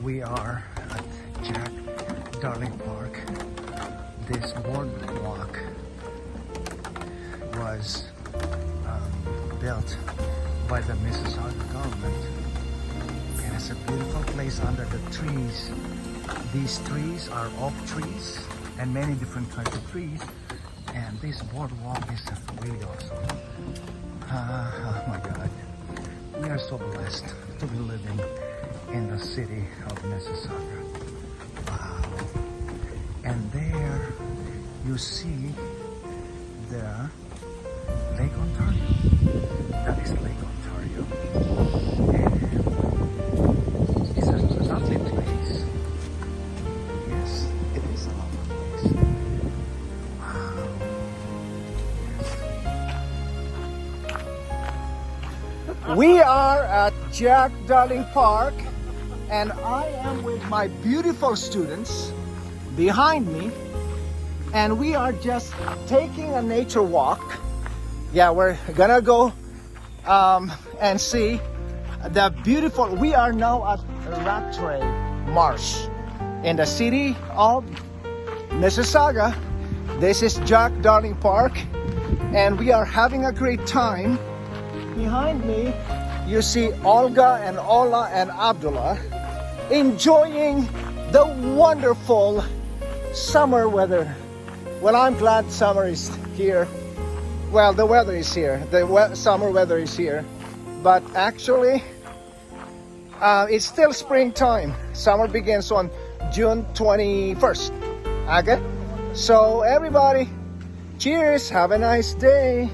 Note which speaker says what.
Speaker 1: We are at Jack Darling Park. This boardwalk was built by the Mississauga government, and it's a beautiful place under the trees. These trees are oak trees and many different kinds of trees, and this boardwalk is really awesome. Oh my God, we are so blessed to be living in the city of Mississauga. Wow. And there you see the Lake Ontario. That is Lake Ontario. And it's a lovely place. Yes, it is a lovely place. Wow. Yes. We are at Jack Darling Park, and I am with my beautiful students behind me, and we are just taking a nature walk. Yeah, we're gonna go and see the beautiful. We are now at Rattray Marsh in the city of Mississauga. This is Jack Darling Park, and we are having a great time. Behind me, you see Olga and Ola and Abdullah enjoying the wonderful summer weather. Well, I'm glad summer is here. Well, the weather is here. The summer weather is here. But actually, it's still springtime. Summer begins on June 21st. Okay? So everybody, cheers. Have a nice day.